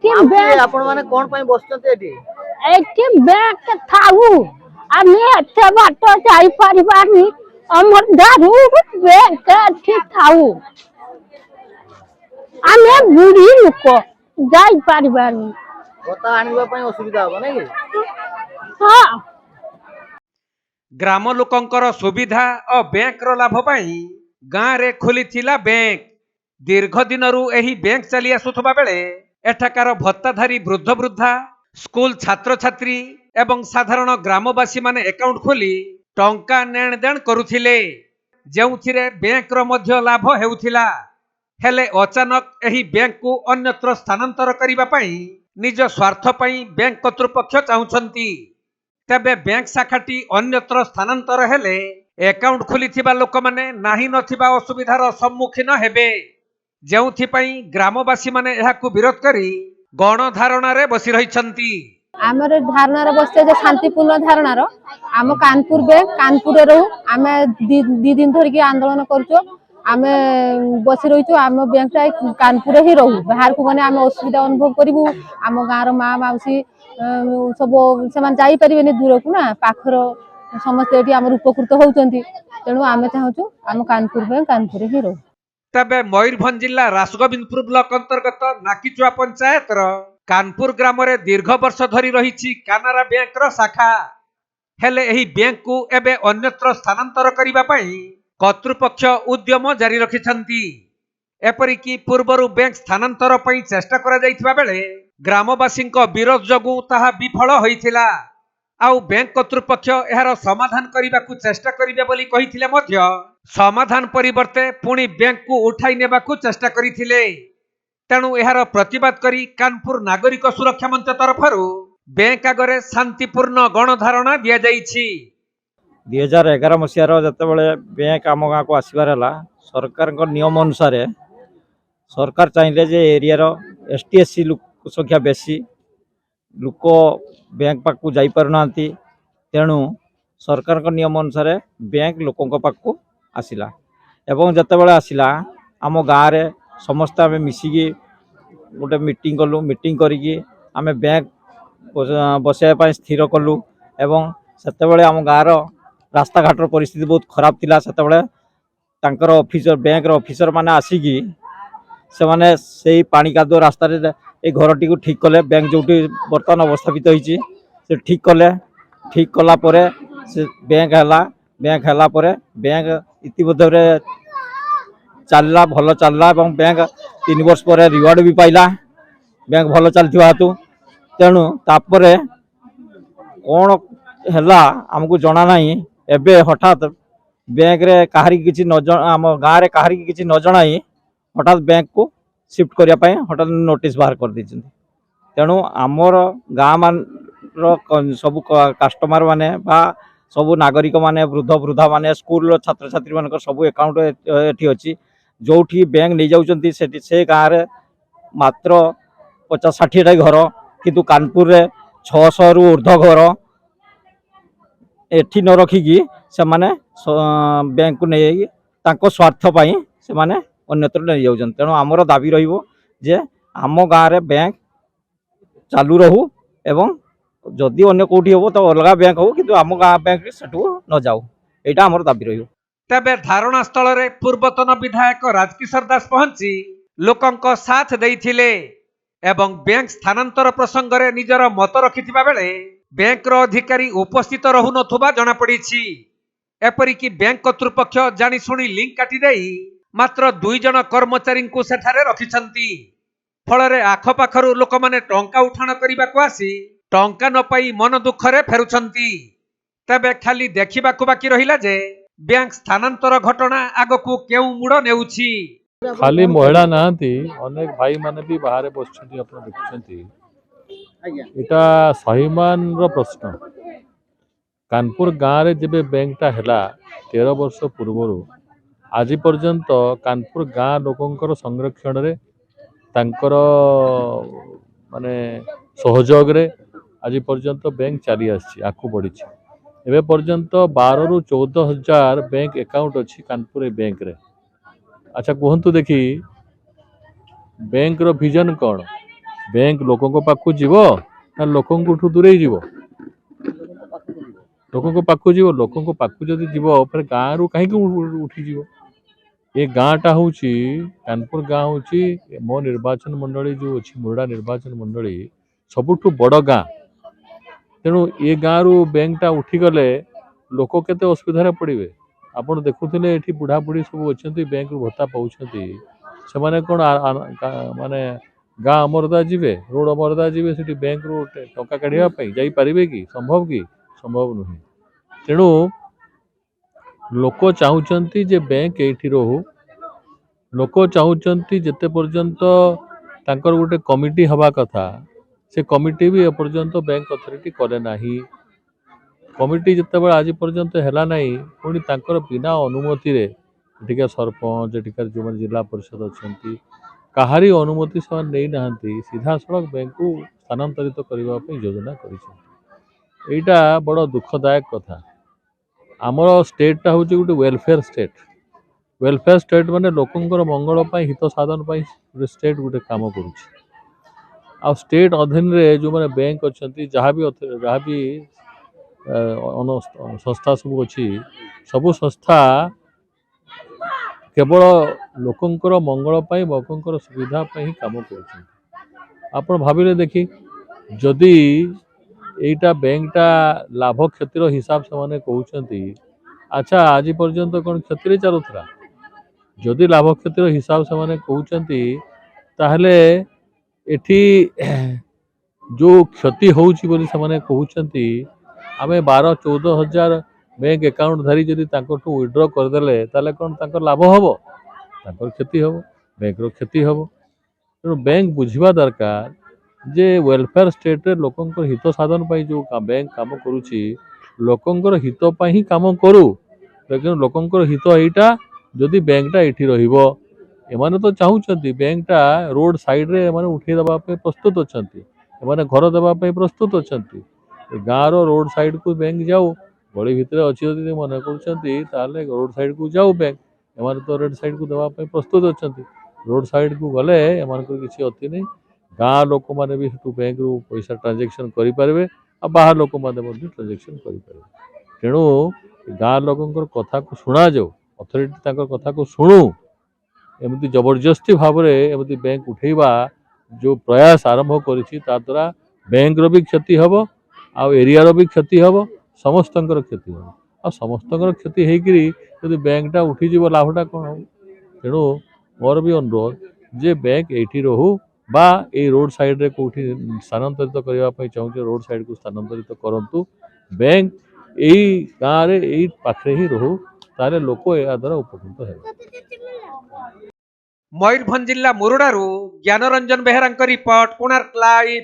आपण माने कोन पई बसचते एठी एठी बैंक थाऊ आमे एते बाट जाई परिबानी हमर दारू बैंक एठी थाऊ आमे बुढ़ी लोक जाई परिबानी भत्ता आनिबा पई असुविधा हो नै कि हां ग्राम लोकंकर सुविधा और बैंक रो लाभ पाई गाँ रे खोलिथिला बैंक दीर्घ दिनरू एही बैंक चली आसुथबा बेले एठाकार भत्ताधारी वृद्ध वृद्धा स्कूल छात्र छात्री एवं साधारण ग्रामवासी माने अकाउंट खोली टंका नेण देण करुथिले जेउथिरे बैंक रो मध्य लाभ हेउथिला हेले अचानक एही बैंक को अन्यत्र स्थानांतर करिबा पई निज स्वार्थ पई बैंक कर्तृपक्ष चाहुछंती तेबे बैंक शाखाटी अन्यत्र स्थानांतर हेले अकाउंट खोलिथिबा लोक माने नाही नथिबा असुविधार सम्मुखीन हेबे जेउथि पई ग्रामवासी माने एहाकु विरोध करी गणधारणा रे बसी रहिछंती आमर धारणा रे बसते जे शांतिपूर्ण धारणा रो आम कानपुर बैंक कानपुर रे रहू आमे दी दिन धरि के आंदोलन करछो आमे बसी रहिछो आम बैंक कानपुर ही रहू बाहर को माने आमे असुविधा अनुभव करिवु आम गाँव रो माँ माउसी सब से जाई परिबेनी दूर को ना पाखर समस्त एठी आम उपकृत होउचंती तेणु आमे चाहूछु आम कानपुर बैंक कानपुर ही रहू तबे मयूरभंज जिला रासगोविंदपुर ब्लॉक अंतर्गत नाकीचुआ पंचायत रो कानपुर ग्राम रे दीर्घ वर्ष धरी रहिछि कानारा बैंक रो शाखा हेले एही बैंक को एबे अन्यत्र स्थानांतर करिबा पई कर्तृपक्ष उद्यम जारी रखिछंती एपरिकी पूर्वरु बैंक स्थानांतर पई चेष्टा करा जाइथिबा बेले ग्रामवासी विरोध जगु ताहा विफल होइथिला आउ बैंक कर्तृपक्ष एहार समाधान करिबाकु चेष्टा करिबे बोली कहिथिले मध्य समाधान परिवर्ते पुणी बैंक को उठाई नेबाकु चेष्टा करिथिले तेणु एहार प्रतिवाद करी कानपुर नागरिक सुरक्षा मंच तरफरु बैंक आगरे शांतिपूर्ण गणधारणा दिया जाइछि 2011 मसीहार जतबेले बैंक आम गाँव को आसबार है सरकार नियम अनुसार सरकार चाहिए जे एरिया एसटी एससी संख्या बेसी लोक बैंक पाक जाई पारना तेणु सरकार नियम अनुसार बैंक लोकों पाक आसला एवं जतबेले आसला आम गाँव रे समस्त आम मिसिकी गोटे मीटिंग कलु मीटिंग करिकी आम बैंक बसाइबा स्थिर कलु एवं सेतेबेले आम गाँव रास्ता घाटर परिस्थिति बहुत खराब थिला सेतेबेले तांकर ऑफिसर बैंक ऑफिसर माने आसिकी से माने से पानी कादो रास्ता रे ए घरटी को ठीक कले बैंक जोटी बर्तमान अवस्थापित होईची से ठीक कला परे से बैंक हला परे बैंक इतिमध्य चलला भल चलला एवं बैंक 3 वर्ष पर रिवार्ड भी पाइला बैंक भल चलथिबा हेतु तेणु तापरे कौन है आमको जना नहीं एबे हठात बैंक रे कहारी किछि न आम गाँव रे कहारी किछि न जणाई हठात बैंक को शिफ्ट करिया पई हठात नोटिस बाहर कर दी तेणु आमर गाँ मान सब कस्टमर माने बा सब नागरिक माने वृद्ध वृद्धा माने स्कूल छात्र छात्री मान सब अकाउंट एठी अछि जोठी बैंक नहीं जाउचंती से गाँव रे मात्र 50-60 घर किंतु कानपुर रे 600 रु ऊर्ध्व घर एठी न रखिकी से माने बैंक को नहीं तांको स्वार्थ पाई से माने अन्यत्र नहीं जाउछन तेणु आमर दाबी रहिबो जे आम गाँव रे बैंक चालू रहू एवं जदि अन्य कोठी हो तो अलग बैंक हो किंतु आम गाँव बैंक सेठू न जाऊ एटा आमर दाबी रहिबो तबे धारणा स्थल रे पूर्वतन विधायक राजकिशोर दास पहुंची लोकंक साथ देइथिले एवं बैंक स्थानांतर प्रसंग रे निजर मत रखिथिबा बेले बैंक रो अधिकारी उपस्थित रहु नथुबा जणा पड़िछि एपरिकी बैंक कर्तृपक्ष जानी सुनी लिंक काटी देई मात्र 2 जण कर्मचारी को सेठारे रखिछंती फलरे आखपाखरु लोक माने टंका उठाण करिबा को आसी टंका न पाई मन दुख रे फेरुछंती तबे खाली देखिबाकू बाकी रहिला जे बैंक स्थानांतर घटना आगकू केउ मुड़ नेउछि खाली महिला नांती अनेक भाई माने भी बाहर बसछंती अपन देखछंती एटा सहीमान रो प्रश्न कानपुर गाँव रे जेबे बैंकटा हैला 13 वर्ष पूर्वरु आज पर्यंत कानपुर गाँ लोकंकर संरक्षण रे तांकर माने सहयोग रे आज पर्यंत बैंक चली आसी आकु बढ़ी एवं पर्यंत 12 रु 14 हजार बैंक अकाउंट अच्छी कानपुर बैंक रे अच्छा कहतु देखी बैंक रो विजन कौन बैंक लोकों पाखु जीव ना लोकों दूरे जीव लोकों पाखु जीव लोकों पाखु जदि जीव फिर गाँव रु कहीं उठी जीव ये गाँटा हूँ कानपुर गाँ हूँ मो निर्वाचन मंडली जो अच्छी मुरडा निर्वाचन मंडली सबुठु बड़ गाँ तेणु ये गाँव रु बैंकटा उठीगले लोक केते असुविधा पड़े आपण देखुले ये बुढ़ा बुढ़ी सब अच्छा बैंक रु भत्ता पाँच से कौन माने गाँ अमरदा जीवे रोड अमरदा जीवे से बैंक रु टंका काढ़ापी जापारे कि संभव नुहे तेणु लोक चाहूँगी जे बैंक ये रहू लोक चाहूँगी जिते पर्यंत तांकर गोटे कमिटी हवा कथा से कमिटी भी एपर्यंत बैंक अथॉरिटी करे नाही कमिटी जिते आज पर्यंत है ना पुणी तांकर बिना अनुमति रे एठिका सरपंच एठिकार जो जिला परिषद अच्छा कहारी अनुमति से नहीं ना सीधा सड़क बैंक को स्थानांतरित करने योजना करा बड़ दुखदायक कथा आमर स्टेटा हूँ गोटे वेलफेयर स्टेट माने लोकंर मंगल हित साधन स्टेट गोटे कम कर स्टेट अधीन रे जो माने बैंक अच्छा जहाँ भी संस्था सब अच्छी सबू संस्था केवल लोकंर मंगल लोकंर सुविधा ही काम कर भाविले देखी जदि एटा बैंकटा लाभ क्षतिर हिसाब से माने कहते अच्छा आज पर्यंत कौन क्षति चलुला जदि लाभ क्षतिर हिसाब से माने कहते ताहले एठी जो क्षति होउची बोली से माने कहते आम 12-14 हजार बैंक अकाउंट धारी जदि विड्रॉ करदे ताले कौन तांकर लाभ हम तांकर क्षति हम बैंक रो क्षति हम तेणु बैंक बुझा दरकार जे वेलफेयर स्टेट रे लोकंकर हित साधन जो बैंक काम करुच्ची लोकंकर हित ही काम करू लेकिन लोकंकर हित यहीटा जदि बैंकटा ये रहिबो एमाने तो चाहूँगी बैंकटा रोड साइड रे एमाने उठे दबा पे प्रस्तुत अच्छा एमाने घर देवाई प्रस्तुत अच्छा गाँव रोड साइड को बैंक जाऊ गली भितर अच्छी मन कर रोड साइड को जाऊ बैंक एमाने तो रोड साइड को देवाई प्रस्तुत अच्छा रोड साइड को गले एम किसी अति नहीं गाँ लोक मैंने भी बैंक रु पैसा ट्रांजेक्शन करेंगे आ बाहर लोक मैंने ट्रांजेक्शन करेंगे तेणु गाँ लोक कथा को शुणा जाऊ अथॉरिटी कथा को शुणु एमती जबरदस्ती भाव में एमती बैंक उठेबा जो प्रयास आरंभ करिछि ता द्वारा बैंक रो भी क्षति हम आ एरिया रो भी क्षति हम समस्तंकर क्षति हम आ समस्तंकर क्षति होकरी यदि बैंकटा उठीज लाभटा कौन हम तेणु मोर भी अनुरोध जे बैंक ये रहू बा ए रोड साइड रे कोठी स्थानांतरित करने चाहूँ रोड साइड को स्थानांतरित करंतु बैंक यही गाँव में यही पाखे ही रहू तारे लोक या द्वारा उपकृत है। मयूरभंज जिला मुरुडारू ज्ञानरंजन बेहेरा रिपोर्ट कोणार्क लाइव।